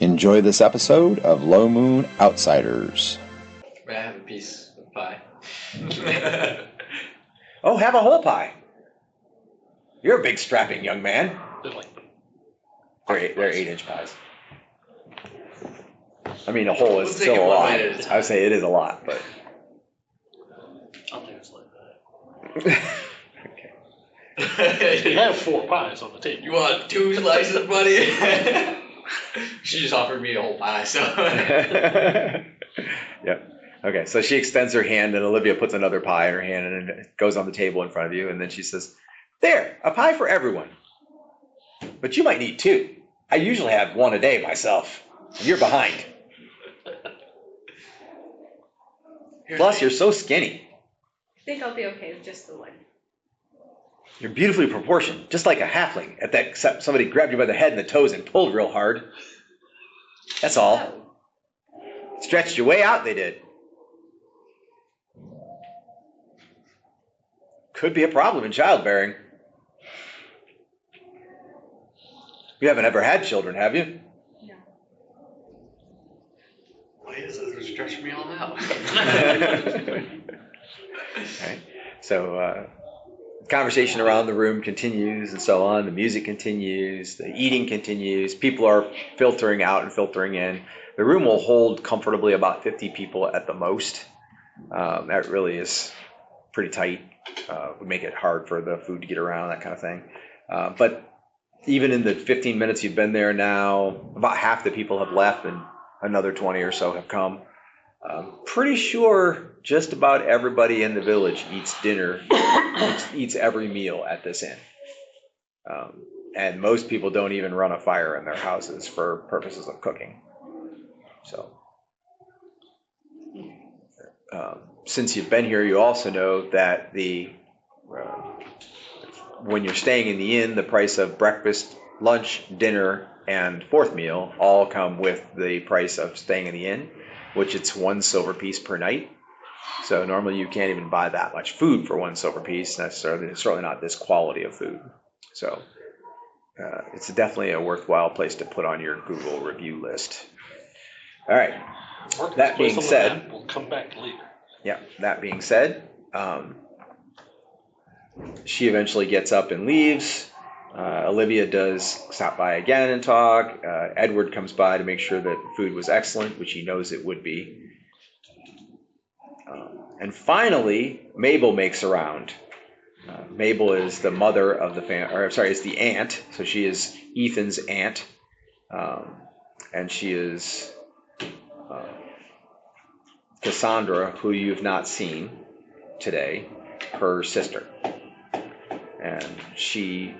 Enjoy this episode of Low Moon Outsiders. May I have a piece of pie? Oh, have a whole pie. You're a big strapping young man. They're 8-inch pies. I mean, a whole is We'll still take it a one lot. bite at a time. I would say it is a lot, but. I'll take a slice of that. You have 4 pies on the table. You want 2 slices, buddy? She just offered me a whole pie, so. Yep. Okay, so she extends her hand, and Olivia puts another pie in her hand, and it goes on the table in front of you, and then she says, "There, a pie for everyone. But you might need 2. I usually have 1 a day myself. And you're behind. Plus, you're so skinny. I think I'll be okay with just the 1. You're beautifully proportioned, just like a halfling, except somebody grabbed you by the head and the toes and pulled real hard. That's all. Oh. Stretched you way out, they did. Could be a problem in childbearing. You haven't ever had children, have you? No. Why is this stretching me all out? Right. So, conversation around the room continues and so on. The music continues. The eating continues. People are filtering out and filtering in. The room will hold comfortably about 50 people at the most. That really is pretty tight. Would make it hard for the food to get around, that kind of thing. But even in the 15 minutes you've been there now, about half the people have left and another 20 or so have come. Pretty sure just about everybody in the village eats dinner, eats every meal at this inn. And most people don't even run a fire in their houses for purposes of cooking. So, since you've been here, you also know that when you're staying in the inn, the price of breakfast, lunch, dinner, and 4th meal all come with the price of staying in the inn, which it's 1 silver piece per night. So normally you can't even buy that much food for 1 silver piece necessarily. It's certainly not this quality of food. So it's definitely a worthwhile place to put on your Google review list. All right. That being said, we'll come back later. Yeah, that being said, she eventually gets up and leaves. Olivia does stop by again and talk. Edward comes by to make sure that the food was excellent, which he knows it would be. And finally, Mabel makes a round. Mabel is the mother of the is the aunt. So she is Ethan's aunt. And she is Cassandra, who you've not seen today, her sister. And she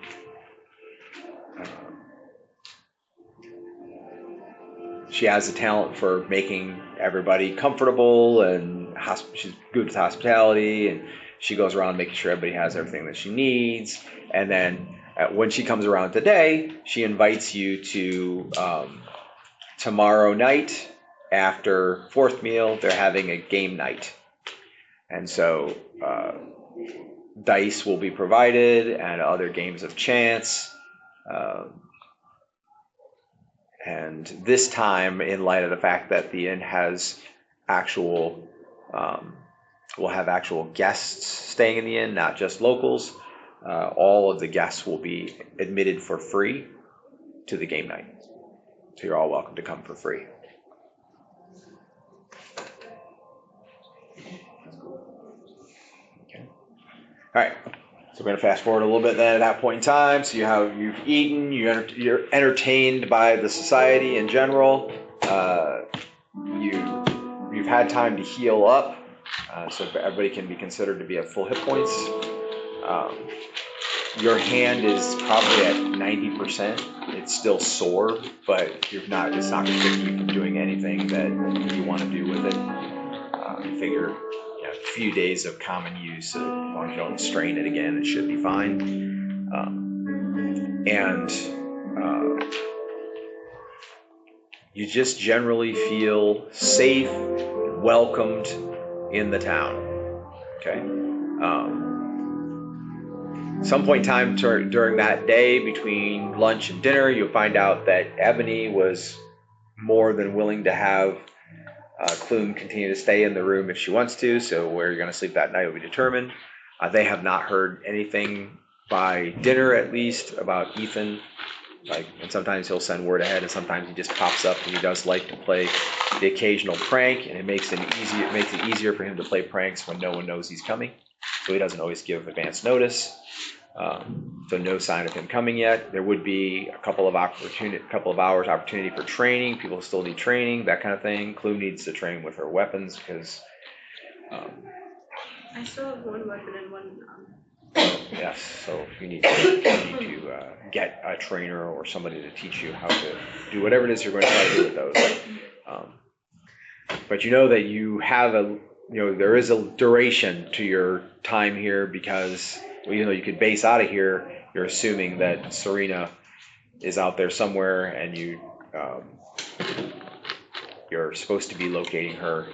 has a talent for making everybody comfortable, and she's good with hospitality, and she goes around making sure everybody has everything that she needs. And then when she comes around today, she invites you to tomorrow night after 4th meal, they're having a game night. And so dice will be provided and other games of chance. And this time, in light of the fact that the inn has will have actual guests staying in the inn, not just locals, all of the guests will be admitted for free to the game night. So you're all welcome to come for free. Okay. All right. So we're going to fast forward a little bit then at that point in time. So you've eaten, you're entertained by the society in general. You've had time to heal up, so everybody can be considered to be at full hit points. Your hand is probably at 90%. It's still sore, but it's not going to keep you from doing anything that you want to do with it. Figure a few days of common use, as long as you don't strain it again, it should be fine. You just generally feel safe, welcomed in the town. Okay. Some point in time during that day between lunch and dinner, you'll find out that Ebony was more than willing to have Clume continue to stay in the room if she wants to. So where you're going to sleep that night will be determined. They have not heard anything by dinner, at least, about Ethan. And sometimes he'll send word ahead, and sometimes he just pops up, and he does like to play the occasional prank, and it makes it easier for him to play pranks when no one knows he's coming. So he doesn't always give advance notice. So no sign of him coming yet. There would be a couple of hours opportunity for training. People still need training, that kind of thing. Clue needs to train with her weapons because. I still have one weapon and one. Yes, so you need to get a trainer or somebody to teach you how to do whatever it is you're going to try to do with those. But you know that you have there is a duration to your time here because even though you could base out of here, you're assuming that Serena is out there somewhere and you're supposed to be locating her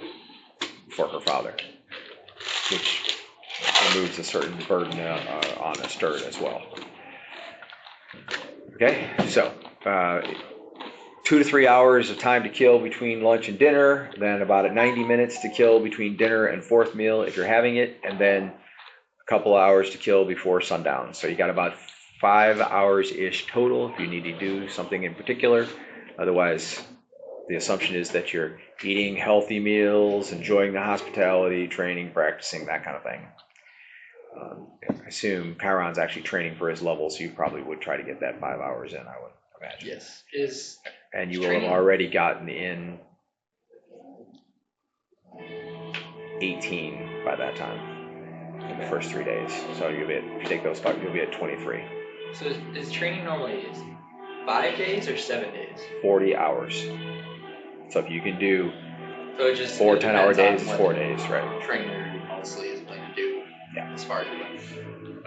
for her father, which removes a certain burden on Asterd as well. Okay, so 2 to 3 hours of time to kill between lunch and dinner, then about 90 minutes to kill between dinner and fourth meal if you're having it, and then a couple hours to kill before sundown. So you got about 5 hours-ish total if you need to do something in particular. Otherwise, the assumption is that you're eating healthy meals, enjoying the hospitality, training, practicing, that kind of thing. I assume Chiron's actually training for his level, so you probably would try to get that 5 hours in, I would imagine. Yes. And you will have already gotten in 18 by that time in the first 3 days. So if you take those 5, you'll be at 23. So is training normally 5 days or 7 days? 40 hours. So if you can do So it just 4 it 10-hour depends days, on it's what 4 days, right? the trainer mostly is willing to do. Yeah. As far as we went.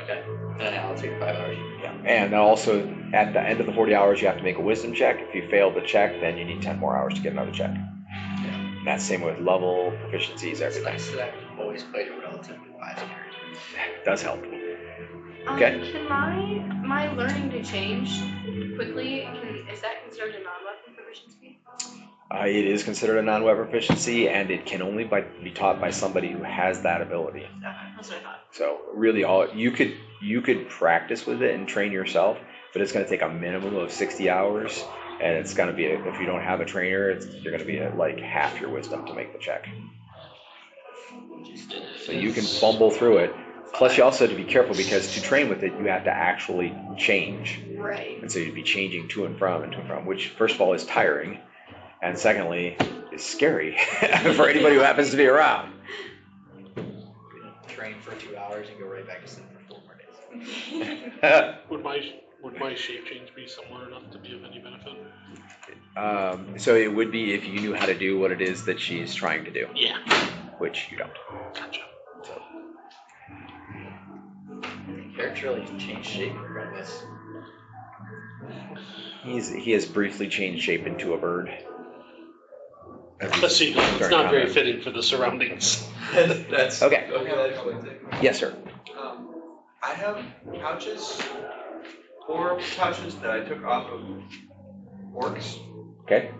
Okay. And then I'll take 5 hours. Yeah. And then also at the end of the 40 hours, you have to make a wisdom check. If you fail the check, then you need 10 more hours to get another check. Yeah. And that's same with level, proficiencies, It's everything. nice that I've always played a relatively wise character. It does help. Okay. Can my learning to change quickly, is that considered a non-weapon proficiency? It is considered a non-weapon proficiency, and it can only be taught by somebody who has that ability. Okay, that's what I thought. So really, you could practice with it and train yourself, but it's going to take a minimum of 60 hours, and it's going to be if you don't have a trainer, you're going to be at like half your wisdom to make the check. So you can fumble through it. Plus, you also have to be careful because to train with it, you have to actually change. Right. And so you'd be changing to and from, which first of all is tiring, and secondly is scary for anybody who happens to be around. Train for 2 hours and go right back to sleep for 4 more days. Would my shape change be somewhere enough to be of any benefit? So it would be if you knew how to do what it is that she's trying to do. Yeah. Which you don't. Gotcha. So. Herrick's really changed shape regardless. He has briefly changed shape into a bird. Let's see, it's not very fitting for the surroundings. That's okay. That explains it. Yes, sir. I have pouches, 4 pouches that I took off of orcs. Okay.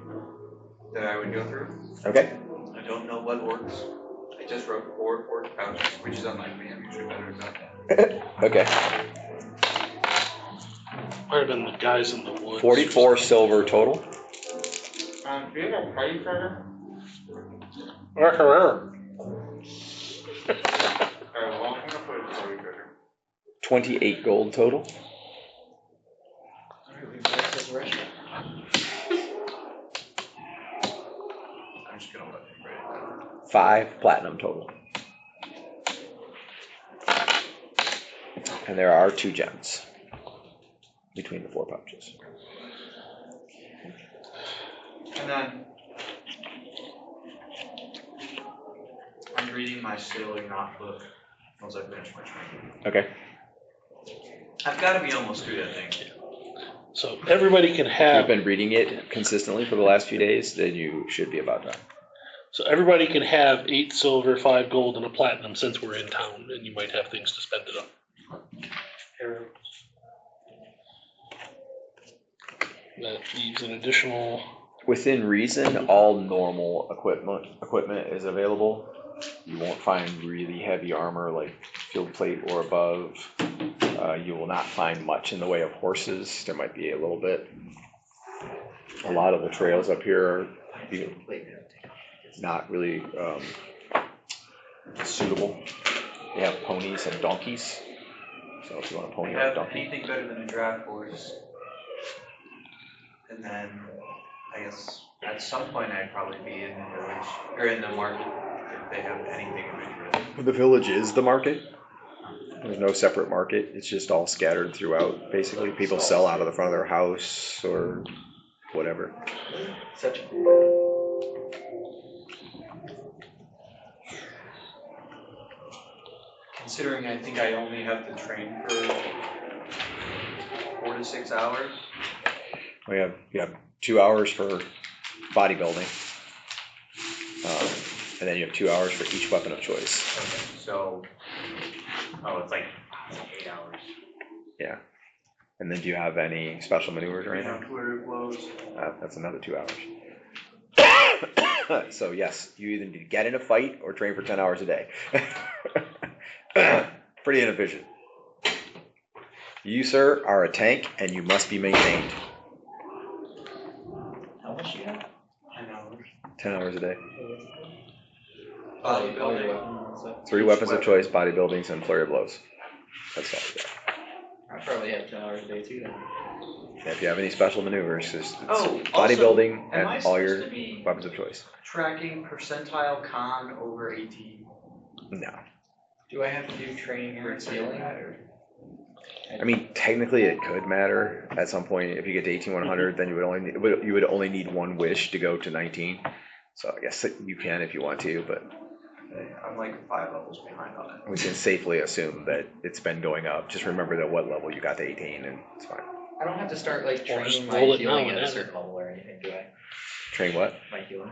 That I would go through. Okay. I don't know what orcs. I just wrote 4 orc pouches, which is unlikely. I'm usually better about that. Okay. Might have been the guys in the woods. 44 silver total. Do you have a party treasure? Alright, Alright, well, I'm gonna put a party treasure. 28 gold total. I'm just gonna let him write it. 5 platinum total. And there are 2 gems between the 4 pouches. And then I'm reading my sailing notebook once I finish my training. Okay. I've got to be almost through that thing. So everybody can If have. you've been reading it consistently for the last few days, then you should be about done. So everybody can have 8 silver, 5 gold, and a platinum since we're in town, and you might have things to spend it on. That leaves an additional Within reason, all normal equipment is available. You won't find really heavy armor like field plate or above. You will not find much in the way of horses. There might be a little bit. A lot of the trails up here are not really suitable. They have ponies and donkeys. So if you want a pony or a Have donkey. anything better than a draft horse? And then, I guess, at some point I'd probably be in the village, or in the market, if they have anything of interest. The village is the market. There's no separate market. It's just all scattered throughout, basically. People sell out of the front of their house or whatever. Such a Considering I think I only have to train for 4 to 6 hours. You have 2 hours for bodybuilding. And then you have 2 hours for each weapon of choice. Okay, so, it's like 8 hours. Yeah. And then do you have any special maneuvers or anything? Quarter blows. That's another 2 hours. So yes, you either need to get in a fight or train for 10 hours a day. Pretty inefficient. You, sir, are a tank and you must be maintained. How much do you have? 10 hours. 10 hours a day. Bodybuilding. 3 weapons of choice, bodybuildings, and flurry of blows. That's all you got. I probably have 10 hours a day too then. And if you have any special maneuvers, it's Oh, bodybuilding also, am I and all your supposed to be weapons of choice. tracking percentile con over 18? No. Do I have to do training for stealing? I mean, technically it could matter at some point. If you get to 18,100, then you would only need 1 wish to go to 19. So I guess you can if you want to, but I'm like 5 levels behind on it. we can safely assume that it's been going up. Just remember that what level you got to 18 and it's fine. I don't have to start like Or just training my roll it healing now at and a add it. certain level or anything, do I? Train what? My healing?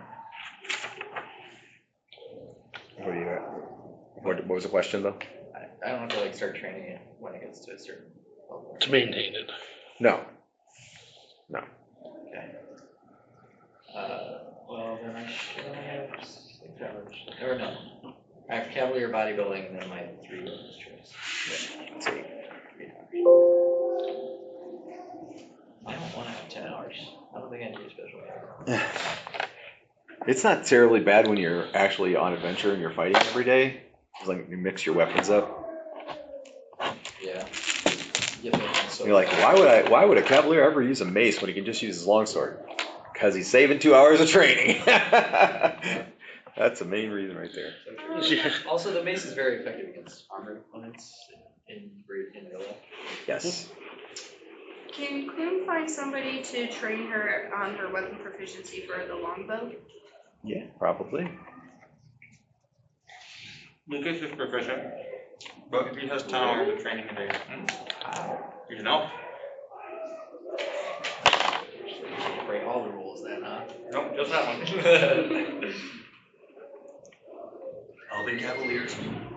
What do you got? What was the question though? I don't have to like start training it when it gets to a certain level. To maintain it. No. Okay. Well then I should have 6 hours. Or no. I have Cavalier bodybuilding and then my 3 weapons choice. Let's see. 3 hours. I don't want to have 10 hours. I don't think I need a special hour. It's not terribly bad when you're actually on adventure and you're fighting every day. It's like you mix your weapons up. Yeah. Yeah, so You're like, why would a cavalier ever use a mace when he can just use his longsword? Because he's saving 2 hours of training. That's the main reason right there. Yeah. Also, the mace is very effective against armored opponents in real life. Yes. Can Quinn find somebody to train her on her weapon proficiency for the longbow? Yeah, probably. Lucas is proficient, but if he has 10 hours of training a day, you know? Break all the rules then, huh? Nope, just that one. Elven Cavaliers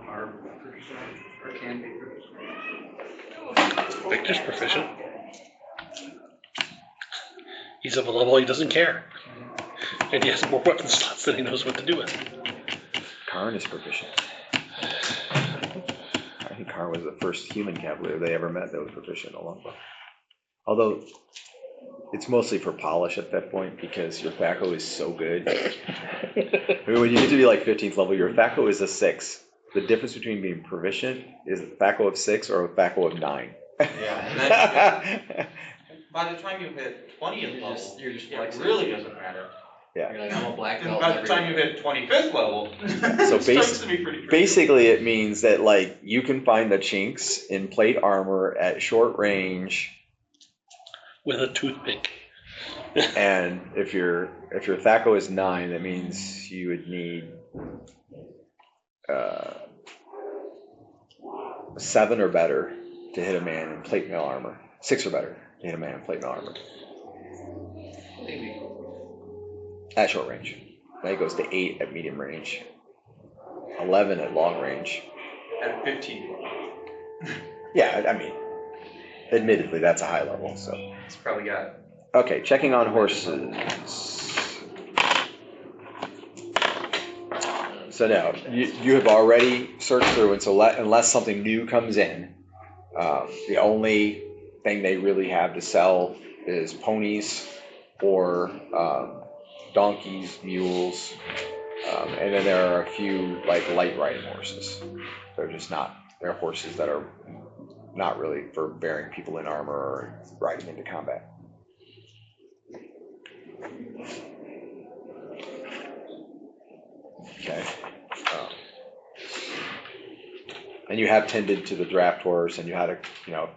are proficient, or can be proficient. Victor's proficient. He's of a level he doesn't care. And he has more weapon slots than he knows what to do with. Karn is proficient. I think Karn was the first human cavalier they ever met that was proficient in a longbow. Although it's mostly for polish at that point because your Thaco is so good. I mean, when you get to be like 15th level, your Thaco is a 6. The difference between being proficient is a Thaco of 6 or a Thaco of 9. Yeah, and then by the time you hit 20th level, You're just it flexing. really doesn't matter. You're like, I'm a black And belt. by the time you hit 25th level, So it starts to be pretty tricky. Basically, it means that like you can find the chinks in plate armor at short range, With a toothpick. and if your Thaco is 9, that means you would need 7 or better to hit a man in plate mail armor. 6 or better to hit a man in plate mail armor Maybe. at short range. Then it goes to 8 at medium range, 11 at long range. At 15 level. Yeah, I mean, admittedly, that's a high level. So It's probably got okay, checking on horses. So no, you have already searched through, and so unless something new comes in, the only thing they really have to sell is ponies or donkeys, mules, and then there are a few like light riding horses. They're horses that are not really for bearing people in armor or riding into combat. Okay. And you have tended to the draft horse, and you had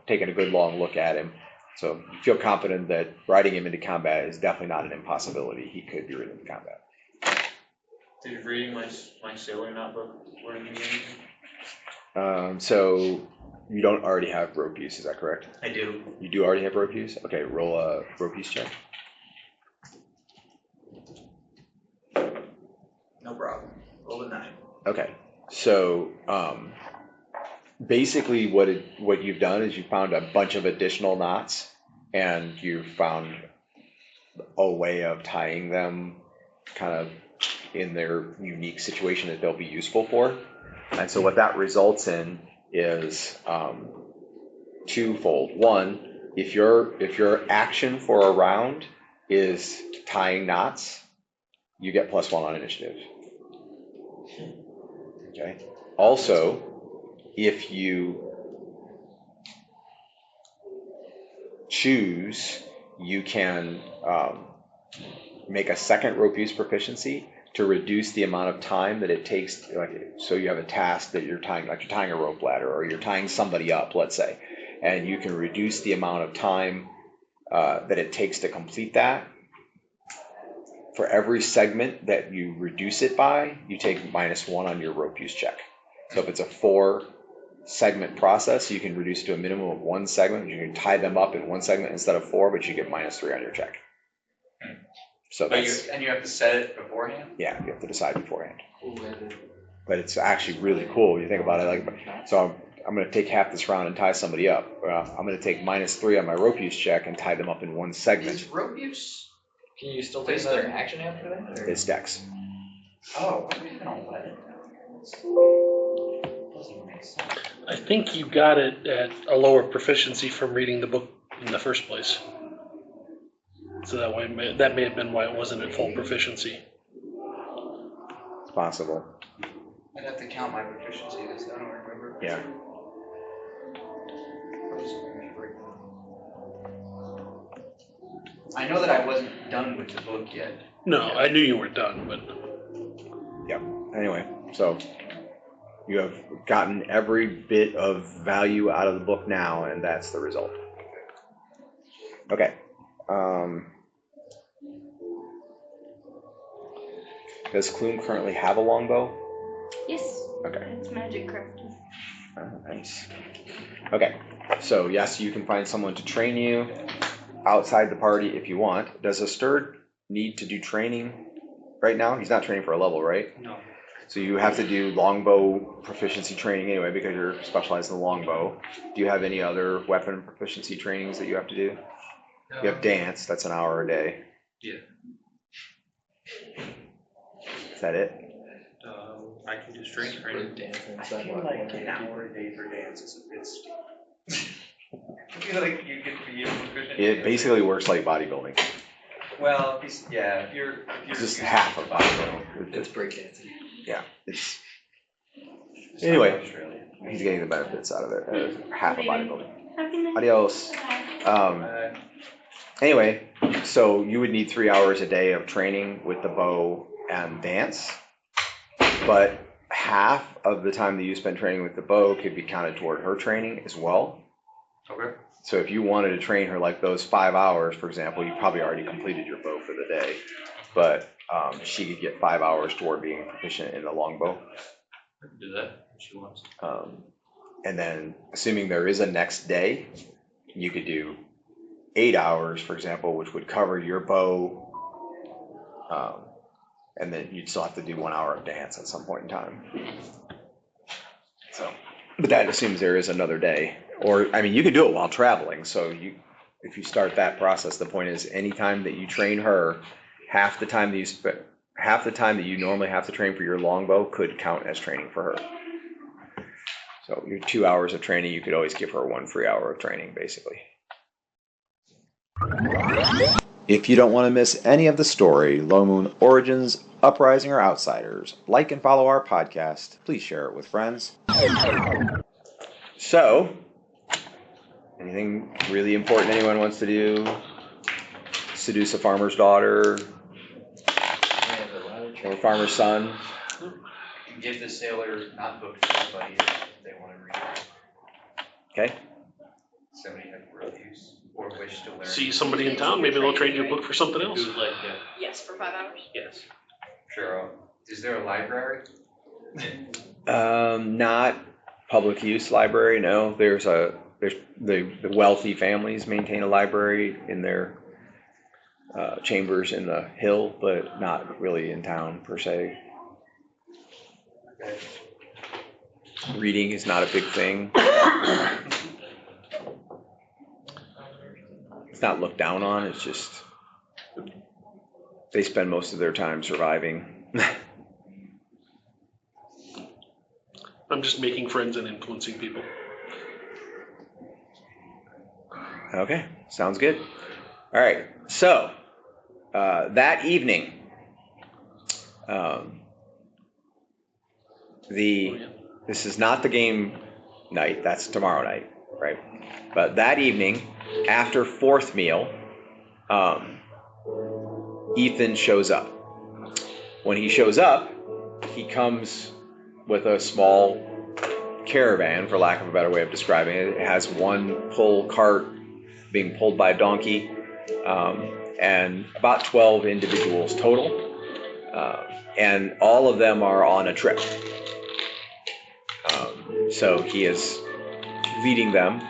taken a good long look at him. So you feel confident that riding him into combat is definitely not an impossibility. He could be ridden into combat. Did reading my sailor notebook learn me anything? So you don't already have rope use, is that correct? I do. You do already have rope use? Okay, roll a rope use check. No problem. Roll a 9. Okay, so basically what you've done is you found a bunch of additional knots, and you've found a way of tying them kind of in their unique situation that they'll be useful for. And so what that results in is twofold. One, if your action for a round is tying knots, you get +1 on initiative. Okay. Also, if you choose, you can make a second rope use proficiency to reduce the amount of time that it takes. So you have a task that you're tying, like you're tying a rope ladder, or you're tying somebody up, let's say, and you can reduce the amount of time that it takes to complete that. For every segment that you reduce it by, you take -1 on your rope use check. So if it's a 4-segment process, you can reduce it to a minimum of 1 segment. You can tie them up in 1 segment instead of 4, but you get -3 on your check. So that's, And you have to set it beforehand? yeah, you have to decide beforehand. But it's actually really cool when you think about it. So I'm going to take half this round and tie somebody up. I'm going to take -3 on my rope use check and tie them up in 1 segment. Is rope use? Can you still take another action after that? Or? It's dex. Oh, I'm even on 11. Doesn't even make sense. I think you got it at a lower proficiency from reading the book in the first place. So that may have been why it wasn't at full proficiency. It's possible. I'd have to count my proficiency because I don't remember. Yeah. I know that I wasn't done with the book yet. No, I knew you were done, but Yeah. Anyway, so you have gotten every bit of value out of the book now, and that's the result. Okay. Does Clume currently have a longbow? Yes. Okay. It's magic crafted. Oh, nice. Okay. So yes, you can find someone to train you outside the party if you want. Does Asterd need to do training right now? He's not training for a level, right? No. So you have to do longbow proficiency training anyway because you're specialized in the longbow. Do you have any other weapon proficiency trainings that you have to do? You have dance, that's an hour a day. Yeah. Is that it? I can do strength training. Dancing, I feel like an hour a day for dance is a bit steep. I feel like you get to be proficient. It basically works like bodybuilding. Well, yeah, if you're It's just half of bodybuilding. It's breakdancing. Yeah, it's It's Anyway. not Australia. he's getting the benefits out of it. Half of bodybuilding. Happy night. Adios. Anyway, so you would need 3 hours a day of training with the bow and dance, but half of the time that you spend training with the bow could be counted toward her training as well. Okay. So if you wanted to train her like those 5 hours, for example, you probably already completed your bow for the day, but she could get 5 hours toward being proficient in the longbow. I can do that if she wants. And then assuming there is a next day, you could do 8 hours, for example, which would cover your bow. And then you'd still have to do 1 hour of dance at some point in time. So, but that assumes there is another day. Or, I mean, you could do it while traveling. So if you start that process, the point is anytime that you train her, half the time that you spend, half the time that you normally have to train for your longbow could count as training for her. So your 2 hours of training, you could always give her 1 free hour of training, basically. If you don't want to miss any of the story, Low Moon Origins, Uprising, or Outsiders, like and follow our podcast. Please share it with friends. So, anything really important anyone wants to do? Seduce a farmer's daughter or a farmer's son? Give the sailor not book to somebody if they want to read. Okay. Somebody have world use or wish to learn. See somebody in town, maybe they'll trade you a book for something else. Who'd like to? Yes, for 5 hours. Yes. Sure. Is there a library? Not public use library. No, there's the wealthy families maintain a library in their chambers in the hill, but not really in town per se. Okay. Reading is not a big thing. It's not looked down on. It's just they spend most of their time surviving. I'm just making friends and influencing people. Okay, sounds good. All right, so that evening, this is not the game night. That's tomorrow night, right? But that evening, after 4th meal, Ethan shows up. When he shows up, he comes with a small caravan, for lack of a better way of describing it. It has 1 pull cart being pulled by a donkey, and about 12 individuals total, and all of them are on a trip. So he is leading them,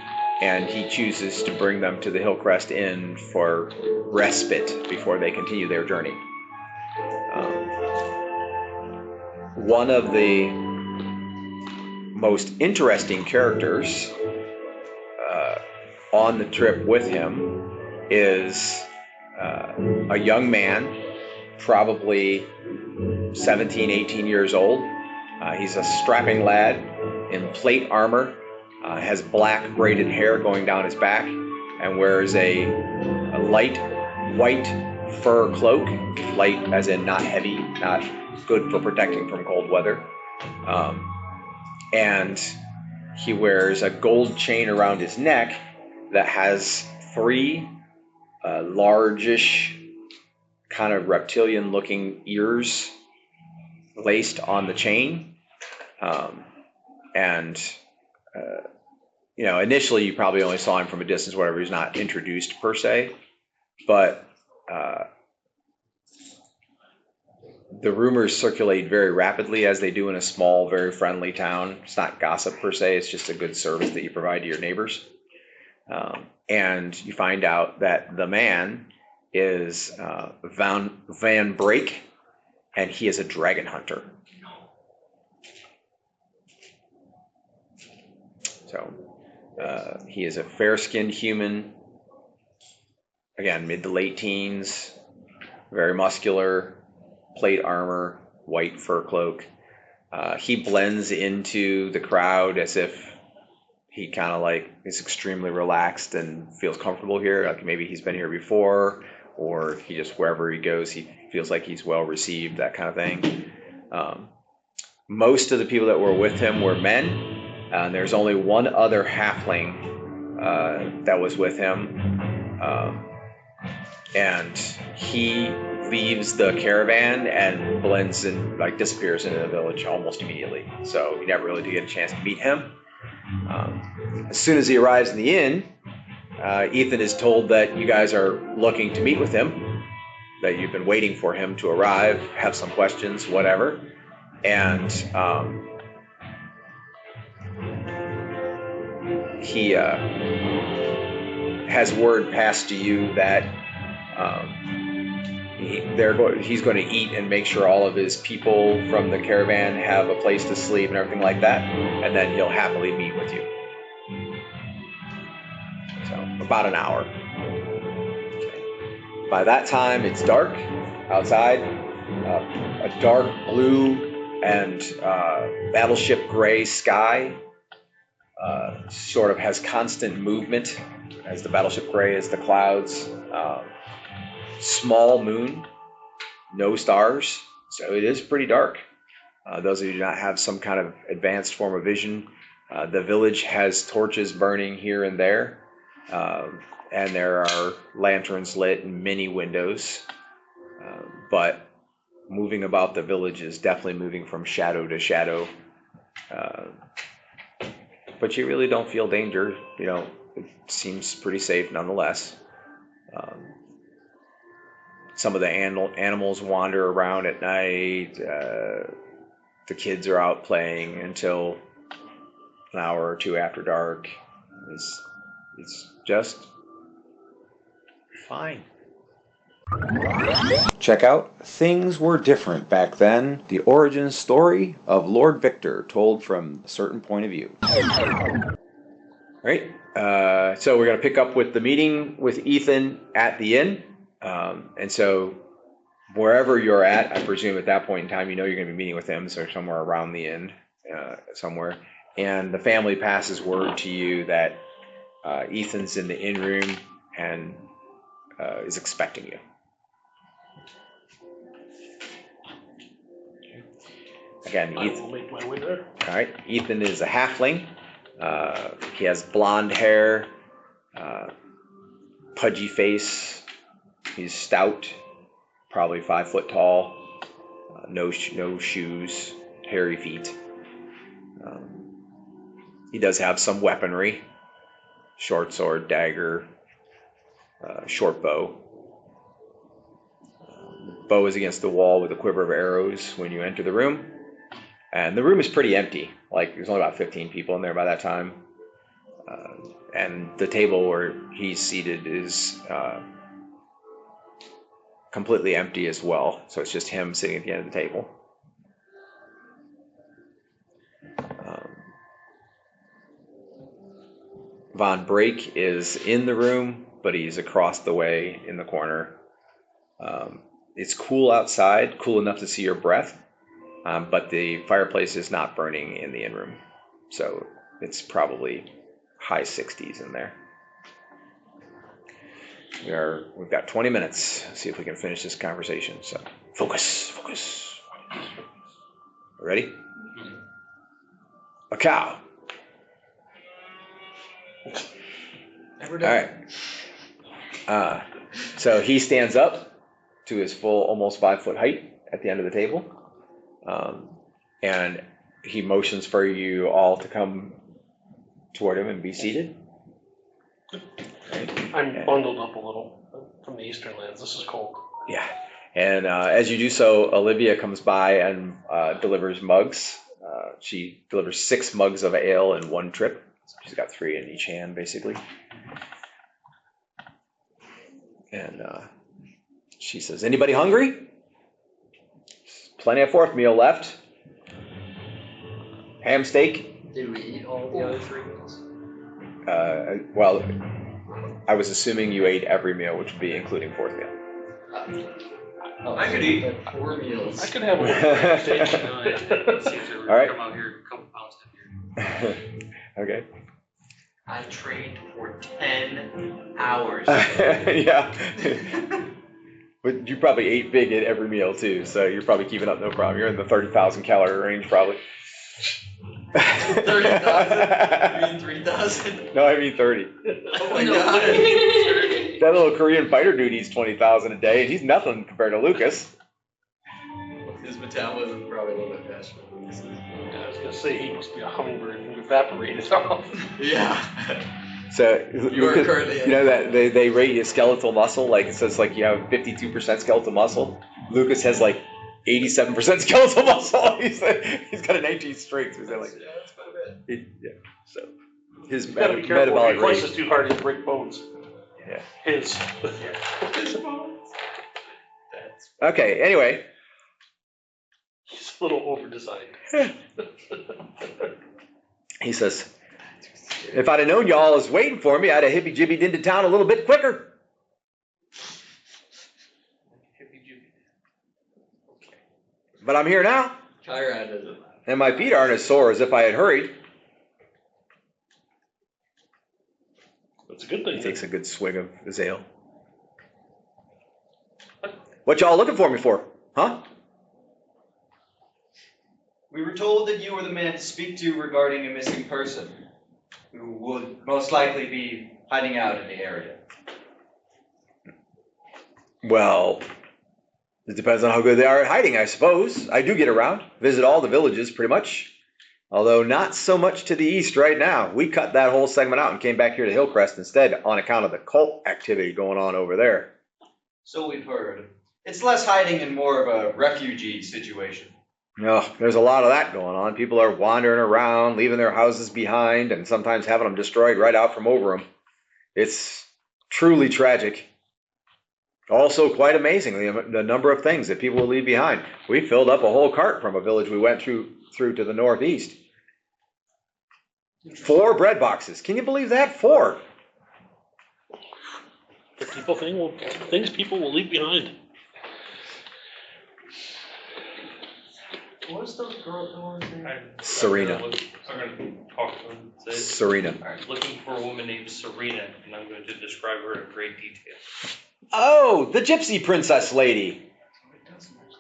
and he chooses to bring them to the Hillcrest Inn for respite before they continue their journey. One of the most interesting characters on the trip with him is a young man, probably 17, 18 years old. He's a strapping lad in plate armor, has black braided hair going down his back, and wears a light white fur cloak. Light as in not heavy, not good for protecting from cold weather. And he wears a gold chain around his neck that has 3 largish, kind of reptilian looking ears laced on the chain. Initially you probably only saw him from a distance, whatever. He's not introduced per se, but the rumors circulate very rapidly, as they do in a small, very friendly town. It's not gossip per se, it's just a good service that you provide to your neighbors. And you find out that the man is Van Break, and he is a dragon hunter. So he is a fair-skinned human, again, mid to late teens, very muscular, plate armor, white fur cloak. He blends into the crowd as if he kind of like is extremely relaxed and feels comfortable here. Like maybe he's been here before, or he just, wherever he goes, he feels like he's well received, that kind of thing. Most of the people that were with him were men, and there's only one other halfling that was with him. And he leaves the caravan and blends in, like disappears into the village almost immediately. So you never really do get a chance to meet him. As soon as he arrives in the inn, Ethan is told that you guys are looking to meet with him, that you've been waiting for him to arrive, have some questions, whatever. And he has word passed to you that he's going to eat and make sure all of his people from the caravan have a place to sleep and everything like that, and then he'll happily meet with you. So about an hour. By that time, it's dark outside. a dark blue and battleship gray sky. Sort of has constant movement as the battleship gray as the clouds. Small moon, no stars, so it is pretty dark. Those of you who do not have some kind of advanced form of vision, the village has torches burning here and there, and there are lanterns lit and many windows, but moving about the village is definitely moving from shadow to shadow. But you really don't feel danger. It seems pretty safe nonetheless. Some of the animals wander around at night. The kids are out playing until an hour or two after dark. It's just fine. Check out Things Were Different Back Then, the origin story of Lord Victor told from a certain point of view. All right, so we're going to pick up with the meeting with Ethan at the inn. And so wherever you're at, I presume at that point in time, you're going to be meeting with him, so somewhere around the inn, somewhere. And the family passes word to you that Ethan's in the inn room and is expecting you. Again, I will make my way there. All right, Ethan is a halfling. He has blonde hair, pudgy face. He's stout, probably 5 foot tall. No shoes, hairy feet. He does have some weaponry: short sword, dagger, short bow. Bow is against the wall with a quiver of arrows when you enter the room. And the room is pretty empty. Like, there's only about 15 people in there by that time. And the table where he's seated is completely empty as well. So it's just him sitting at the end of the table. Von Brake is in the room, but he's across the way in the corner. It's cool outside, cool enough to see your breath. But the fireplace is not burning in the inn room, so it's probably high 60s in there. We've got 20 minutes. See if we can finish this conversation. So focus. Ready? A cow. Never done. All right. So he stands up to his full, almost 5 foot height at the end of the table. And he motions for you all to come toward him and be seated. I'm bundled up a little from the Eastern lands. This is cold. Yeah. And as you do so, Olivia comes by and delivers mugs. She delivers 6 mugs of ale in one trip. So she's got 3 in each hand, basically. And she says, "Anybody hungry? Plenty of 4th meal left. Ham steak." Did we eat all the other 3 meals? Well, I was assuming you ate every meal, which would be including 4th meal. I could eat 4 meals. I could have a steak. All right. Come out here a couple pounds heavier. Okay. I trained for 10 hours. Yeah. But you probably ate big at every meal too, so you're probably keeping up no problem. You're in the 30,000 calorie range probably. 30,000? You mean 3,000? No, I mean 30. Oh my god. That little Korean fighter dude eats 20,000 a day, and he's nothing compared to Lucas. His metabolism probably a little bit faster than Lucas's. I was gonna say he must be a hummingbird and evaporated off. Yeah. So You are currently you know that they rate you skeletal muscle, like it says like you have 52% skeletal muscle. Lucas has like 87% skeletal muscle. He's got an 18 strength. So like, Yeah, that's quite a bit. yeah. So his You gotta be careful. If metabolic he rate. pushes too hard, he'll break bones. Yeah. His. Okay. Anyway, He's a little over-designed. he says, "If I'd have known y'all was waiting for me, I'd have hippy-jibbied into town a little bit quicker." But I'm here now, Conrad doesn't. and my feet aren't as sore as if I had hurried. That's a good thing. He takes a good swig of his ale. What y'all looking for me for? Huh? We were told that you were the man to speak to regarding a missing person who would most likely be hiding out in the area. Well, it depends on how good they are at hiding, I suppose. I do get around, visit all the villages pretty much. Although not so much to the east right now. We cut that whole segment out and came back here to Hilcrest instead on account of the cult activity going on over there. So we've heard. It's less hiding and more of a refugee situation. No, there's a lot of that going on. People are wandering around, leaving their houses behind, and sometimes having them destroyed right out from over them. It's truly tragic. Also quite amazing, the number of things that people will leave behind. We filled up a whole cart from a village we went through to the northeast. 4 bread boxes. Can you believe that? 4. The things people will leave behind. What was those girls doing? Serena. I'm gonna talk to him. Say, Serena. alright, looking for a woman named Serena, and I'm going to describe her in great detail. Oh, the gypsy princess lady.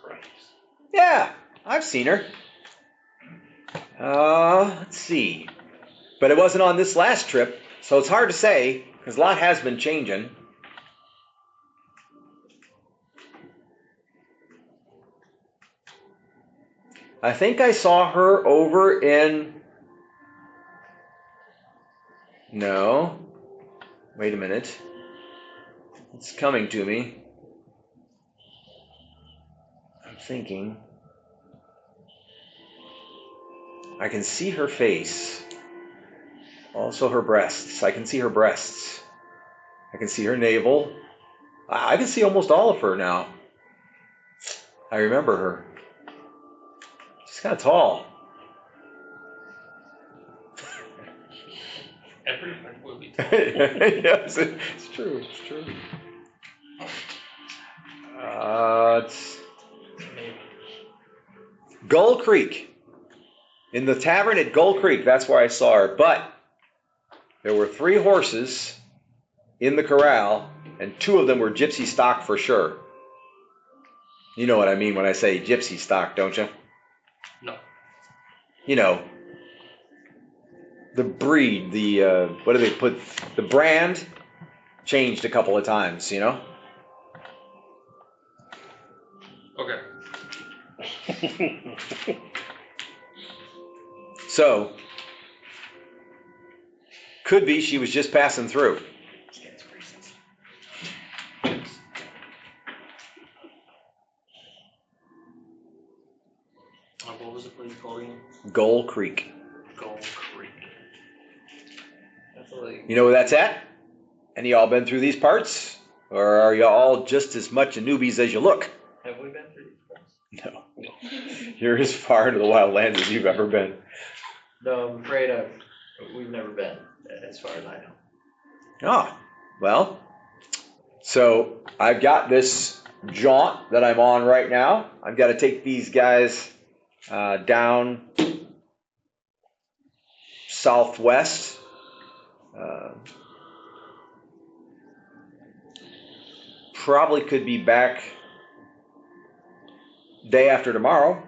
Correct. Yeah, I've seen her. Let's see. But it wasn't on this last trip, so it's hard to say, because a lot has been changing. I think I saw her over in... No. Wait a minute. It's coming to me. I'm thinking. I can see her face. Also her breasts. I can see her breasts. I can see her navel. I can see almost all of her now. I remember her. She's kind of tall. Everyone will be told. Yes, it's true. It's true. It's Gull Creek. In the tavern at Gull Creek, that's where I saw her. But there were 3 horses in the corral, and 2 of them were gypsy stock for sure. You know what I mean when I say gypsy stock, don't you? No. You know, the breed, what do they put, the brand changed a couple of times, you know? Okay. So, could be she was just passing through. What was the place called again? Gull Creek. Gull Creek. That's like, You know where that's at? Any of y'all been through these parts? Or are y'all all just as much newbies as you look? have we been through these parts? No. You're as far into the wildlands as you've ever been. No, I'm afraid we've never been, as far as I know. Ah, well, so I've got this jaunt that I'm on right now. I've got to take these guys down southwest. Probably could be back day after tomorrow.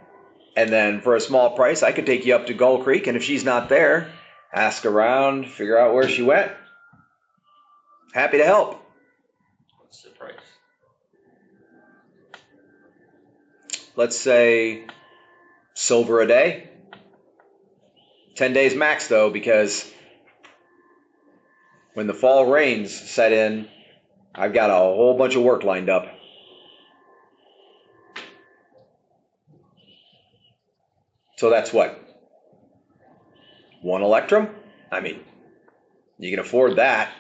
And then for a small price, I could take you up to Gull Creek. And if she's not there, ask around, figure out where she went. Happy to help. What's the price? Let's say silver a day. 10 days max though, because when the fall rains set in, I've got a whole bunch of work lined up. So that's what? 1 electrum? I mean, you can afford that.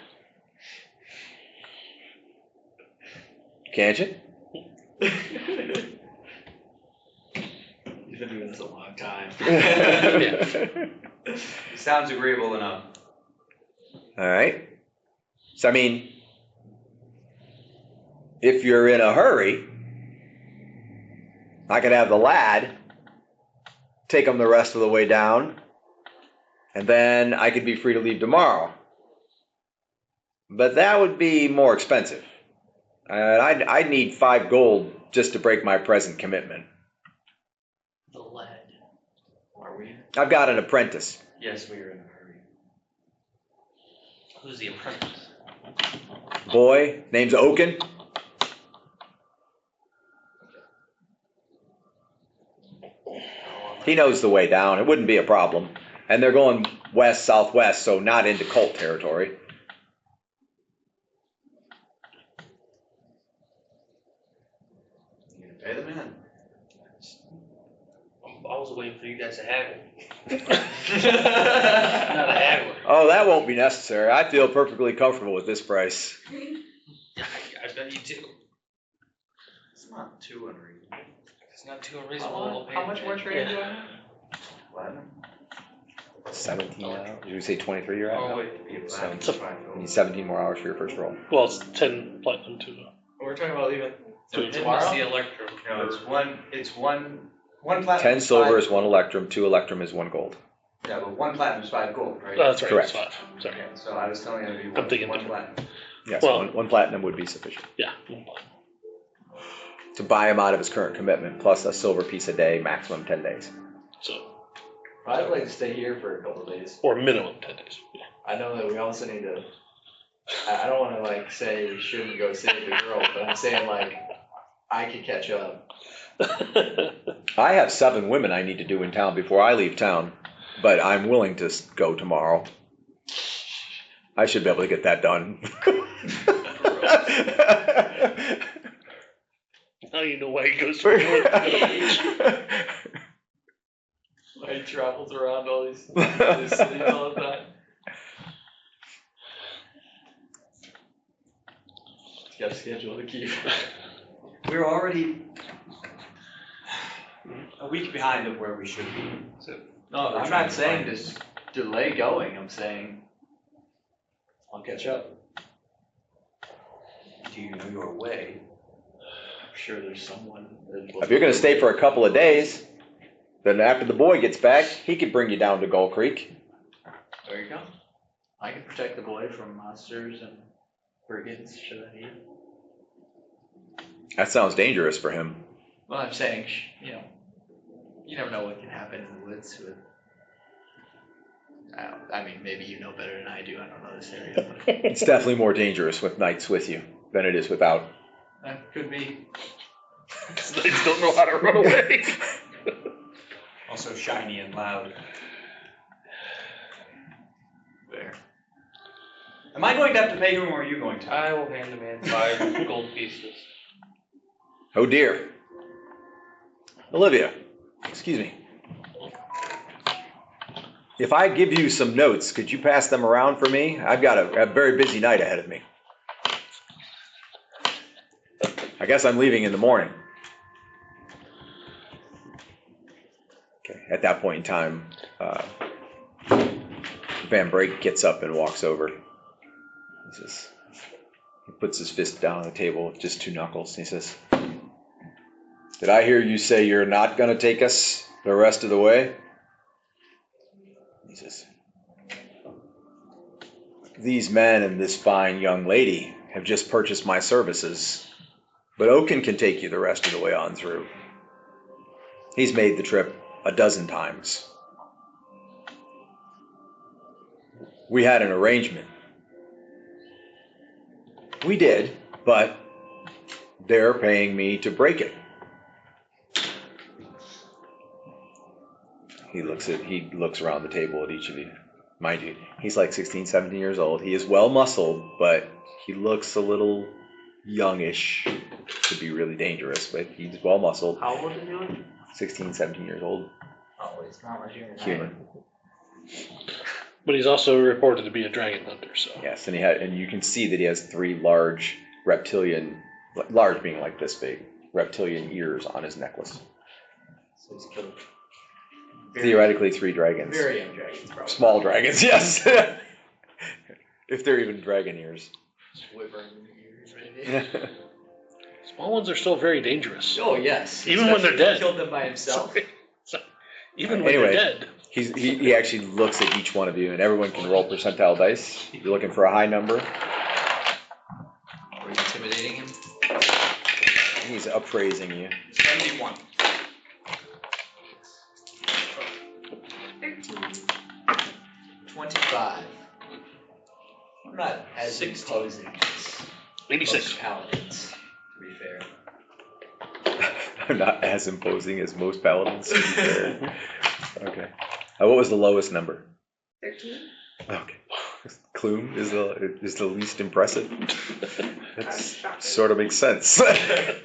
Can't you? You've been doing this a long time. Sounds agreeable enough. All right. So, I mean, if you're in a hurry, I could have the lad take him the rest of the way down, and then I could be free to leave tomorrow. But that would be more expensive. I'd need 5 gold just to break my present commitment. The lead. Are we? I've got an apprentice. Yes, we are in a hurry. Who's the apprentice? Boy, name's Oaken. He knows the way down. It wouldn't be a problem. And they're going west, southwest, so not into cult territory. You gonna pay the man? I was waiting for you guys to haggle. Not a haggler. Oh, that won't be necessary. I feel perfectly comfortable with this price. I bet you do. It's not too unreasonable. It's not too unreasonable. How much more training do I have? Platinum? 17 now? Did you say 23 you're at Oh, now? wait. Be a So- platinum, so- 5 You gold. need 17 more hours for your first roll. Well, it's 10 platinum too. We're talking about leaving To tomorrow? The electrum. No, it's one platinum. 10 is silver 5 is 1 electrum, 2 electrum is 1 gold. Yeah, but 1 platinum is 5 gold, right? That's right, Correct. it's 5. Sorry. Okay, so I was telling you it'd be I'm thinking one different. platinum. Yes, Well- one platinum would be sufficient Yeah. to buy him out of his current commitment, plus a silver piece a day, maximum 10 days. So, I'd like to stay here for a couple of days. or minimum 10 days. Yeah. I know that we also need to, I don't wanna like say we shouldn't go save the girl, but I'm saying like, I could catch up. I have 7 women I need to do in town before I leave town, but I'm willing to go tomorrow. I should be able to get that done. Now you know why he goes for it. He travels around all these cities all the time. He's got a schedule to keep. We're already a week behind of where we should be. So No, We're I'm trying not to saying find- just delay going, I'm saying I'll catch up. do you know your way? I'm sure there's someone that will. If you're gonna stay for a couple of days, then after the boy gets back, he could bring you down to Gull Creek. There you go. I can protect the boy from monsters and brigands, should I need. That sounds dangerous for him. Well, I'm saying, you know, you never know what can happen in the woods with. I mean, maybe you know better than I do. I don't know this area. But It's definitely more dangerous with knights with you than it is without. that could be. Snakes don't know how to run away. Also shiny and loud. There. Am I going to have to pay him or are you going to? I will hand the man 5 gold pieces. Oh dear. Olivia, excuse me. If I give you some notes, could you pass them around for me? I've got a very busy night ahead of me. I guess I'm leaving in the morning. Okay, at that point in time, Van Brake gets up and walks over. He puts his fist down on the table with just 2 knuckles, and he says, "Did I hear you say you're not going to take us the rest of the way?" He says, "These men and this fine young lady have just purchased my services, but Oaken can take you the rest of the way on through. He's made the trip a dozen times. We had an arrangement." "We did, but they're paying me to break it." He looks around the table at each of you. Mind you, he's like 16, 17 years old. He is well muscled, but he looks a little youngish to be really dangerous, but he's well muscled. How old is he? 16, 17 years old. Oh, he's not much younger than Human. But he's also reported to be a dragon hunter, so. Yes, and you can see that he has 3 large reptilian, large being like this big, reptilian ears on his necklace. So he's killed Theoretically 3 dragons. very young dragons, probably. Small dragons, yes. If they're even dragon ears. Just whippering in the ears, right? Small ones are still very dangerous. Oh, yes. Even when they're Especially if he dead. killed them by himself. Even when Anyway. they're dead. He actually looks at each one of you, and everyone can roll percentile dice. You're looking for a high number. Are you intimidating him? He's appraising you. 71. 13. 25. I'm not as 16. imposing as 86. most paladins, to be fair. I'm not as imposing as most paladins. To be fair. Okay. What was the lowest number? 13. Okay. Clume is the least impressive. That sort of makes sense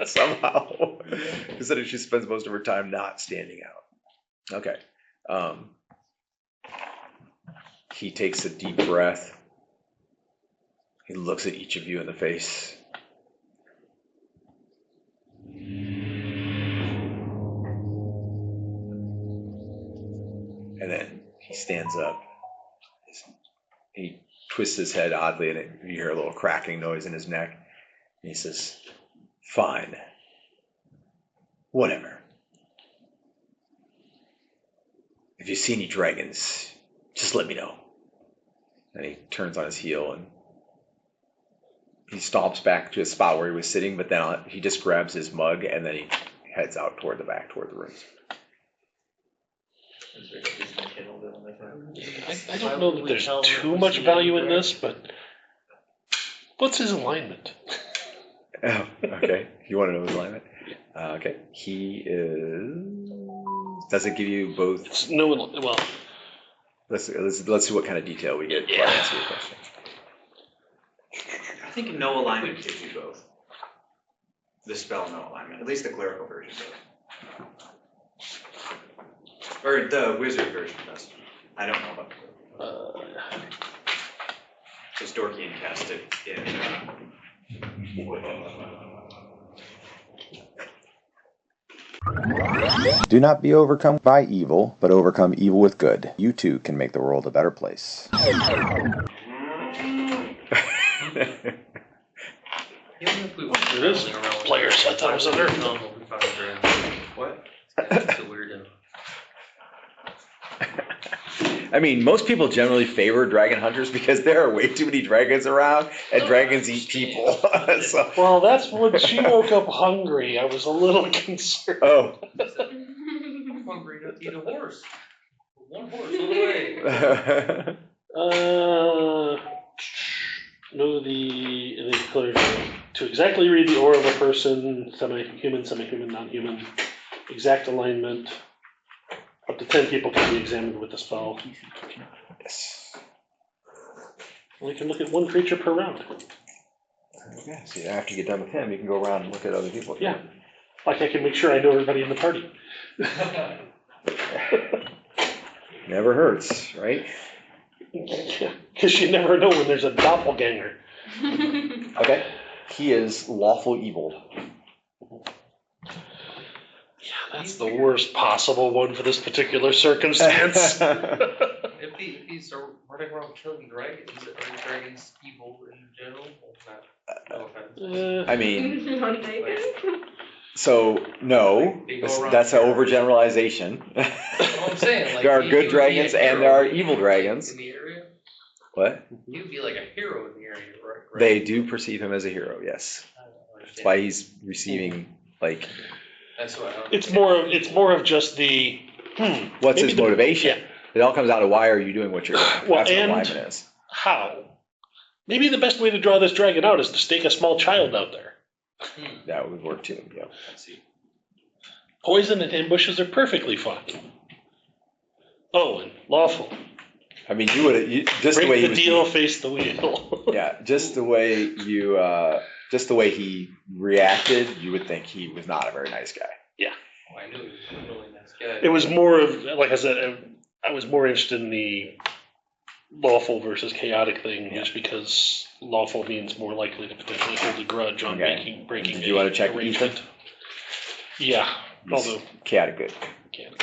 somehow. Considering she spends most of her time not standing out. Okay. He takes a deep breath. He looks at each of you in the face. And then he stands up. He twists his head oddly, and you hear a little cracking noise in his neck. And he says, "Fine. Whatever. If you see any dragons, just let me know." And he turns on his heel and he stomps back to his spot where he was sitting, but then he just grabs his mug and then he heads out toward the rooms. I don't know that there's too much value in this, but what's his alignment? Oh, okay. You want to know his alignment? Okay. He is. Does it give you both? It's no one. Well, Let's see what kind of detail we get. Yeah. To answer your question. I think no alignment gives you both. The spell no alignment, at least the clerical version does. Or the wizard version does. I don't know about the because Dorkian cast it in. Do not be overcome by evil, but overcome evil with good. You too can make the world a better place. Even if we were It is traveling around with players. I thought it was other. No, we found a dragon. What? It's a weirdo. I mean, most people generally favor dragon hunters because there are way too many dragons around, and dragons eat people. So, Well, that's when she woke up hungry. I was a little concerned. oh. I'm hungry enough to eat a horse. One horse all the way. Know the clear to exactly read the aura of a person, semi-human, non-human, exact alignment. Up to 10 people can be examined with the spell. Yes. We can look at one creature per round. Yeah, so after you get done with him, you can go around and look at other people. Yeah. Like I can make sure I know everybody in the party. Never hurts, right? Because you never know when there's a doppelganger. Okay. He is lawful evil. Yeah, that's the worst possible one for this particular circumstance. If he's running around killing dragons, are dragons evil in general? No offense. I mean, On bacon? so no, They go around that's an here. overgeneralization. That's what I'm saying. Like, There are he good would dragons be a and hero there are evil dragons. In the area? What? He would be like a hero in the area, right? They do perceive him as a hero, yes. I don't understand. That's why he's receiving, like, That's what I don't It's more of just the what's maybe his motivation? yeah. It all comes down to why are you doing what you're doing. Well, That's what and- alignment is. how. Maybe the best way to draw this dragon out is to stake a small child out there. That would work too, yeah. I see. Poison and ambushes are perfectly fine. Oh, and lawful. I mean, you would just the way Break he the was deal, face the wheel. yeah, just the way you, just the way he reacted, you would think he was not a very nice guy. Oh, I knew he was a really nice guy. It was more of, like I said, I was more interested in the lawful versus chaotic thing, just because lawful means more likely to potentially hold a grudge on Okay. breaking. Did you want to check arrangement. Ethan? Yeah, He's although chaotic good. can't.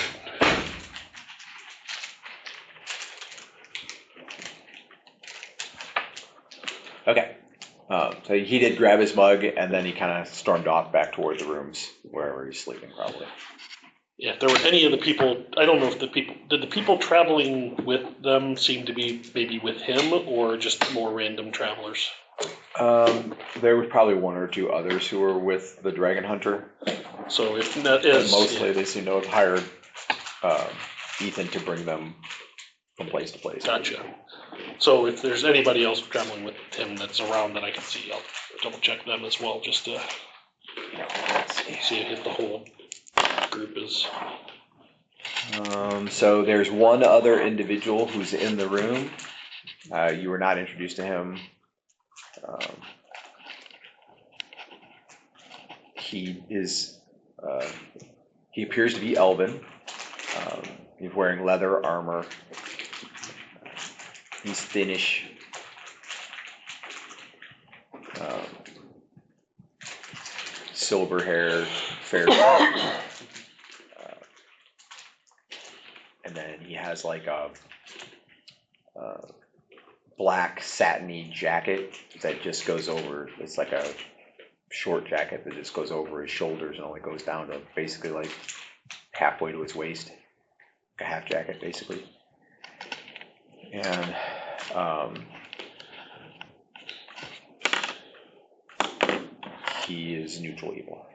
Okay. So he did grab his mug, and then he kind of stormed off back toward the rooms, wherever he's sleeping, probably. Yeah, if there were any of the people, I don't know if did the people traveling with them seem to be maybe with him, or just more random travelers? There was probably one or two others who were with the dragon hunter. So if that But is... mostly they seem to have hired Ethan to bring them from place to place. Gotcha. So if there's anybody else traveling with him that's around that I can see, I'll double check them as well, just to see if the whole group is... So there's one other individual who's in the room. You were not introduced to him. He appears to be elven. He's wearing leather armor. He's thinnish. Silver hair, fair. And then he has like a black satiny jacket that just goes over. It's like a short jacket that just goes over his shoulders and only goes down to basically like halfway to his waist. Like a half jacket, basically. And he is neutral evil.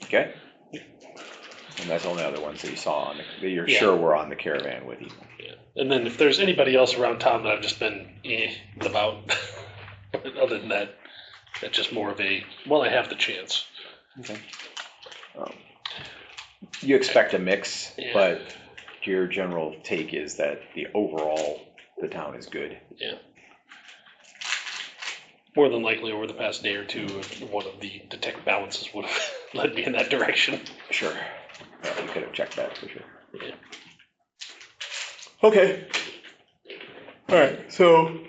Okay. And that's the only other ones that you saw that you're sure were on the caravan with you. Yeah. And then if there's anybody else around town that I've just been about, other than that, that's just more of a, well, I have the chance. Okay. You expect a mix, but your general take is that the town is good. Yeah. More than likely, over the past day or two, one of the detect balances would have led me in that direction. Sure. Yeah, you could have checked that for sure. Yeah. Okay. All right. So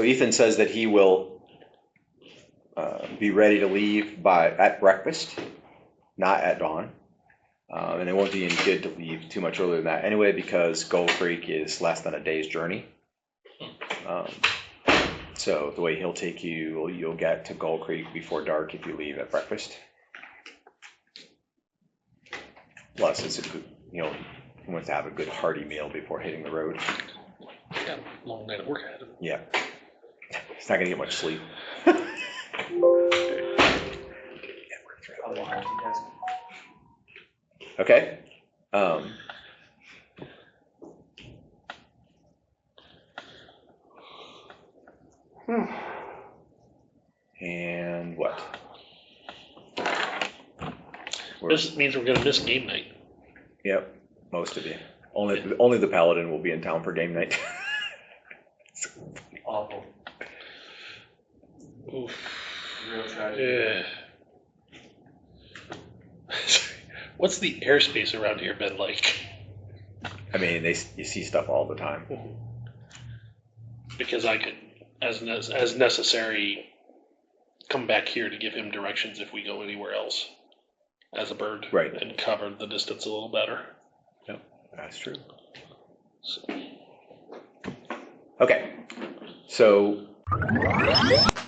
Ethan says that he will be ready to leave at breakfast, not at dawn. And it won't be any good to leave too much earlier than that anyway, because Gull Creek is less than a day's journey. So the way he'll take you, you'll get to Gull Creek before dark if you leave at breakfast. Plus, it's a good, he wants to have a good hearty meal before hitting the road. Got a long night at work ahead of him. Yeah. He's not going to get much sleep. Okay. And what? This means we're going to miss game night. Yep, most of you. Only the paladin will be in town for game night. Awful. Oof. Real tragedy. What's the airspace around here been like? I mean, you see stuff all the time. Because I could, as necessary, come back here to give him directions if we go anywhere else as a bird. Right. And cover the distance a little better. Yep, that's true. So. Okay, so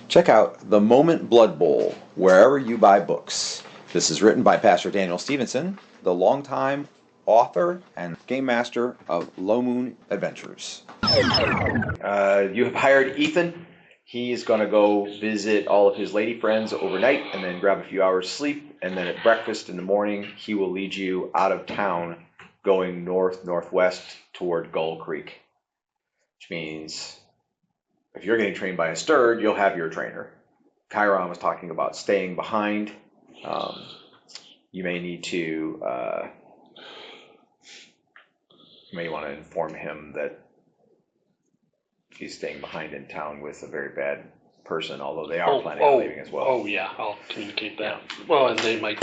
check out The Moment Blood Bowl wherever you buy books. This is written by Pastor Daniel Stevenson, the longtime author and game master of Low Moon Adventures. You have hired Ethan. He's going to go visit all of his lady friends overnight and then grab a few hours sleep. And then at breakfast in the morning, he will lead you out of town going north-northwest toward Gull Creek. Which means if you're getting trained by Asterd, you'll have your trainer. Chiron was talking about staying behind. You may need to, you may want to inform him that he's staying behind in town with a very bad person, although they are planning on leaving as well. Oh, yeah, I'll communicate that. Well, and they might.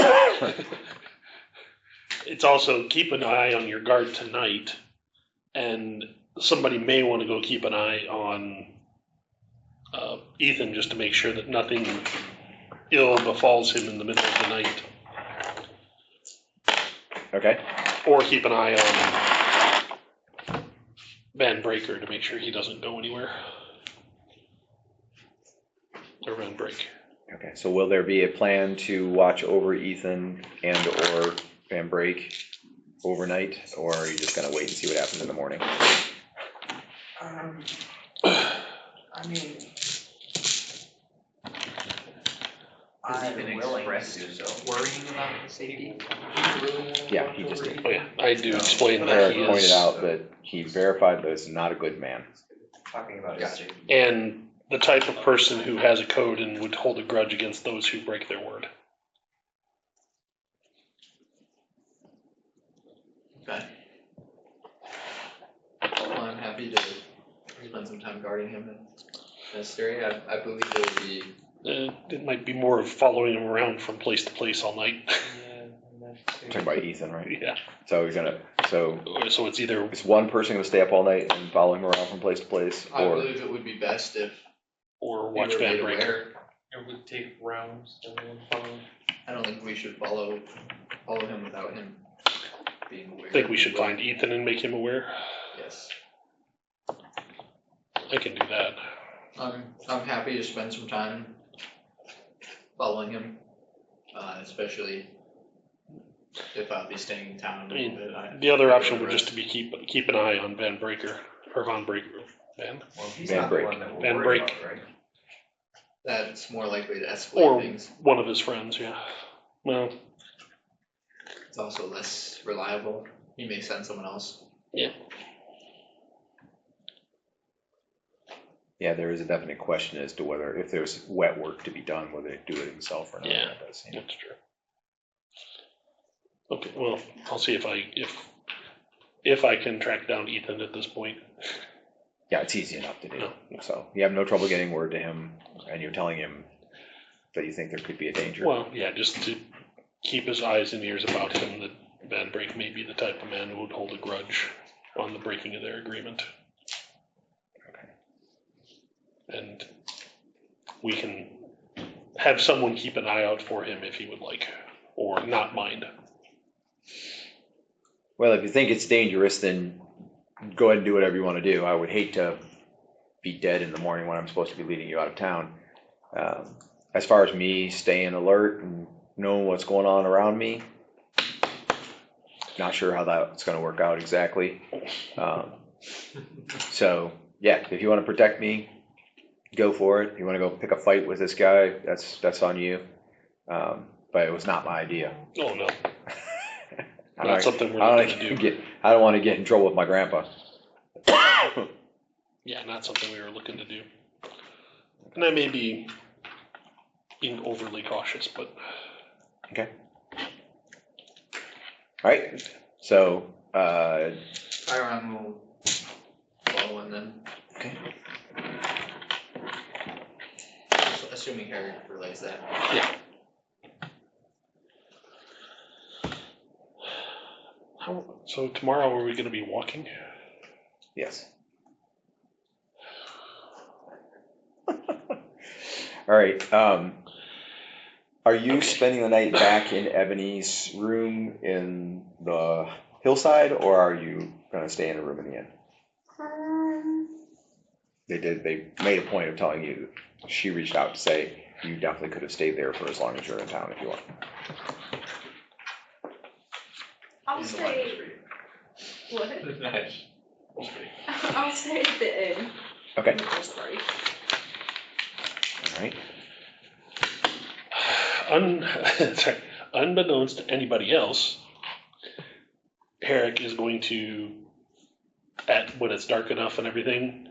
It's also keep an eye on your guard tonight, and somebody may want to go keep an eye on Ethan just to make sure that nothing ill befalls him in the middle of the night. Okay. Or keep an eye on Van Breaker to make sure he doesn't go anywhere. Or Van Break. Okay, so will there be a plan to watch over Ethan and or Van Break overnight, or are you just gonna wait and see what happens in the morning? I mean, Has he I'm been willing to expressed do so. worrying about his safety? Yeah, he just did. Oh yeah, I do explain that Eric he pointed is, out that he verified that he's not a good man. Talking about his safety. and the type of person who has a code and would hold a grudge against those who break their word. Okay. Well, I'm happy to spend some time guarding him in Asterd. I believe it would be. It might be more of following him around from place to place all night. Talking about Ethan, right? Yeah. So he's gonna, so So it's either, is one person gonna stay up all night and follow him around from place to place, I or? believe it would be best if or we watch were Van made Break. aware. It would take rounds, everyone following. I don't think we should follow him without him being aware. I think we should find Ethan and make him aware. Yes. I can do that. I'm happy to spend some time following him, especially if I'll be staying in town a little bit. The other option would just to be keep an eye on Van Breaker, or Von Breaker. Van? Well, he's Van not Break. the one that we're Van worried Break. about, right? That's more likely to escalate Or things. one of his friends, yeah. Well, It's also less reliable. He may send someone else. Yeah, there is a definite question as to whether, if there's wet work to be done, whether they do it himself or not. Yeah. That does seem- that's true. Okay, well, I'll see if I can track down Ethan at this point. Yeah, it's easy enough to do. No. So you have no trouble getting word to him, and you're telling him that you think there could be a danger. Well, yeah, just to keep his eyes and ears about him, that Van Break may be the type of man who would hold a grudge on the breaking of their agreement. Okay. And we can have someone keep an eye out for him if he would like, or not mind. Well, if you think it's dangerous, then go ahead and do whatever you want to do. I would hate to be dead in the morning when I'm supposed to be leading you out of town. As far as me staying alert and knowing what's going on around me, not sure how that's going to work out exactly. So, yeah, if you want to protect me, go for it. If you want to go pick a fight with this guy, that's on you. But it was not my idea. Oh, no. I'm Not something we're looking to do. I don't want to get in trouble with my grandpa. Yeah, not something we were looking to do. And I may be being overly cautious, but Okay. All right. So, Chiron will follow him then. Okay. Assuming Herrick relays that. yeah. So tomorrow are we going to be walking? yes. All right. Are you spending the night back in Ebony's room in the hillside, or are you going to stay in a room in the inn? They made a point of telling you, she reached out to say you definitely could have stayed there for as long as you're in town if you want. I'll In the stay. Market Street. What? Nice. I'll stay at the inn. Okay. For the first party. All right. Sorry. Unbeknownst to anybody else, Herrick is going to, when it's dark enough and everything,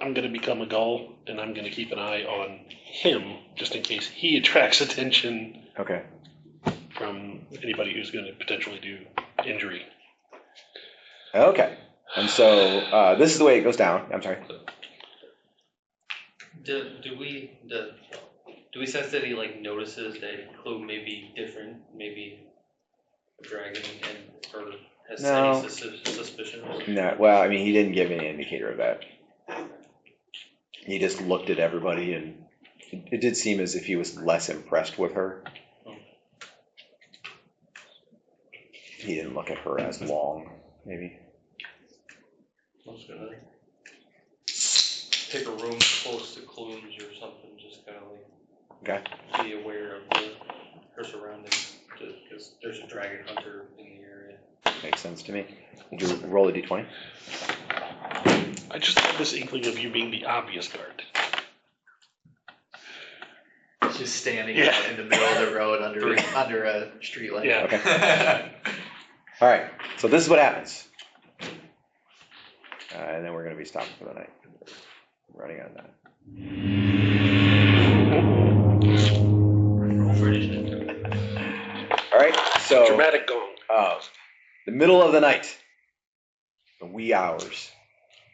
I'm going to become a gull, and I'm going to keep an eye on him, just in case he attracts attention Okay. from anybody who's going to potentially do injury. Okay. And so this is the way it goes down. I'm sorry. Do we sense that he like notices that Clue may be different, maybe a dragon, and or has No. any suspicion? No. Well, I mean, he didn't give any indicator of that. He just looked at everybody, and it did seem as if he was less impressed with her. He didn't look at her as long, maybe. I was gonna pick a room close to Clunes or something, just kind of like Okay. be aware of her surroundings, because there's a dragon hunter in the area. Makes sense to me. Would you roll a d20? I just had this inkling of you being the obvious guard. Just standing Yeah. out in the middle of the road under a street light. Yeah. Okay. All right. So this is what happens. And then we're going to be stopping for the night. Running out of time. All right. So Dramatic gong. the middle of the night, the wee hours,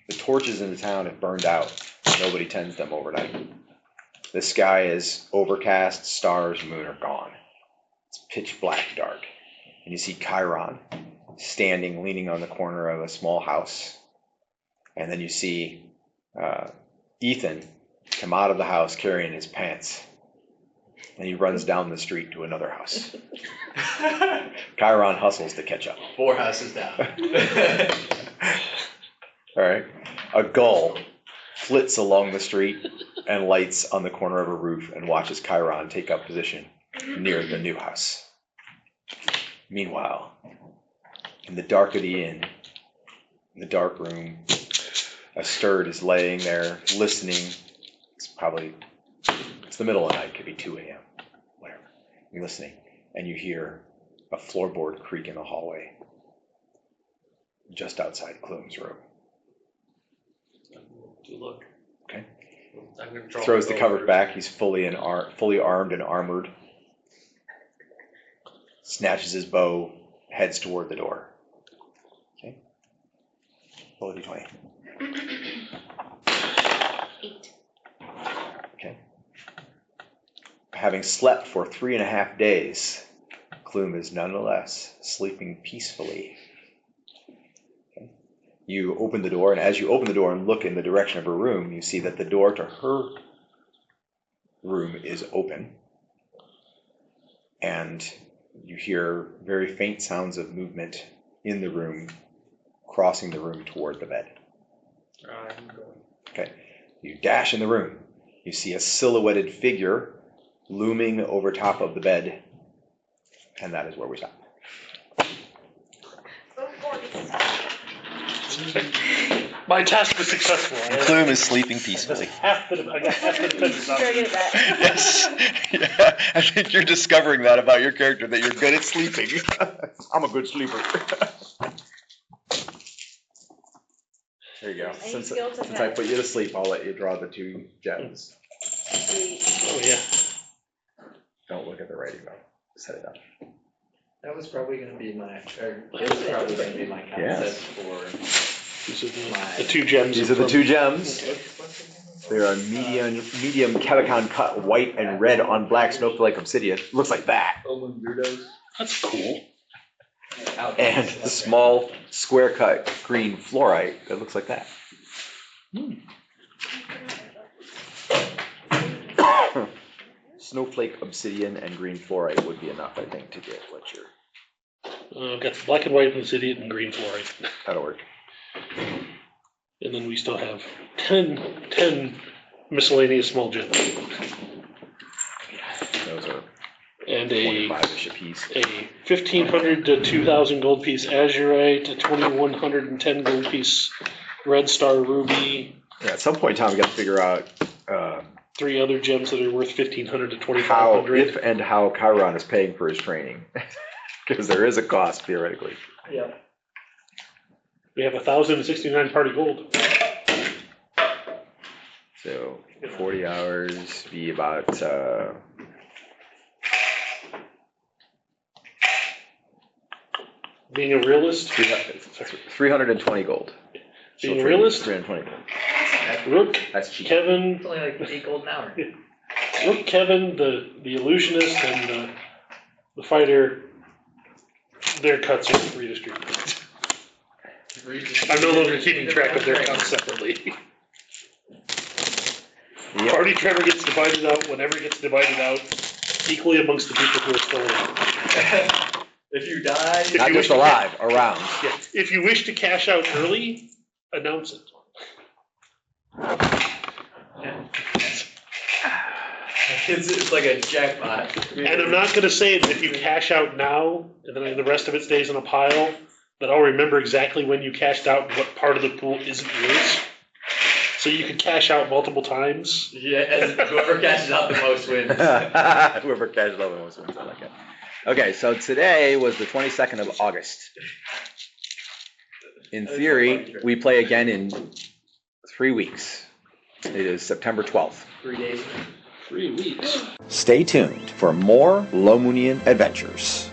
the torches in the town have burned out. Nobody tends them overnight. The sky is overcast, stars, moon are gone. It's pitch black dark. And you see Chiron standing, leaning on the corner of a small house. And then you see Ethan come out of the house carrying his pants. And he runs down the street to another house. Chiron hustles to catch up. 4 houses down. All right. A gull flits along the street and lights on the corner of a roof and watches Chiron take up position near the new house. Meanwhile, in the dark of the inn, in the dark room, Asterd is laying there listening. It's the middle of the night, could be 2 a.m., whatever. You're listening, and you hear a floorboard creak in the hallway just outside Clume's room. To look. Okay. I'm gonna draw Throws the my bow cover first. back. He's fully armed and armored. Snatches his bow, heads toward the door. Okay. Roll a d20. 8. Okay. Having slept for 3.5 days, Clume is nonetheless sleeping peacefully. Okay. You open the door, and as you open the door and look in the direction of her room, you see that the door to her room is open. And you hear very faint sounds of movement in the room, crossing the room toward the bed. I'm going. Okay. You dash in the room. You see a silhouetted figure looming over top of the bed. And that is where we stop. My task was successful. Clume is sleeping I got peacefully. half the defenses out. Very good at that. Yes. Yeah. I think you're discovering that about your character, that you're good at sleeping. I'm a good sleeper. There you go. Any Since skills to I have. put you to sleep, I'll let you draw the 2 gems. Sweet. Oh, yeah. Don't look at the writing though. Set it up. That was probably going to be my concept Yes. for These are the 2 gems. These are the 2 gems. what's it? They're a medium Calican cut white and red on black snowflake obsidian. Looks like that. That's cool. And the small square cut green fluorite that looks like that. Snowflake obsidian and green fluorite would be enough, I think, to get what you're. Got the black and white obsidian and green fluorite. That'll work. And then we still have 10 miscellaneous small gems. Those are And a 25-ish a piece. 1,500 to 2,000 gold piece azurite, a 2,110 gold piece red star ruby, Yeah, at some point in time, we got to figure out 3 other gems that are worth 1,500 to how, 2,500. if and how Chiron is paying for his training. Because there is a cost, theoretically. Yeah. We have 1,069 party gold. So 40 hours be about Being a realist, 320 gold. Being a realist? 320 gold. Rook, That's cheap. Kevin, It's only like 8 gold an hour. Rook, Kevin, the illusionist, and the fighter, their cuts are redistributed. I'm no longer keeping track of their cuts separately. Yep. Party Trevor gets divided out whenever it gets divided out, equally amongst the people who are still alive. If you die, If Not you wish just to alive, around. Yeah, if you wish to cash out early, announce it. it's like a jackpot. And I'm not gonna say that if you cash out now, and then the rest of it stays in a pile, that I'll remember exactly when you cashed out and what part of the pool isn't yours. So you can cash out multiple times. Yeah, and whoever cashes out the most wins. Whoever cashes out the most wins. I like it. Okay, so today was the 22nd of August. In theory, we play again in 3 weeks. It is September 12th. 3 days. 3 weeks. Stay tuned for more Lomunian adventures.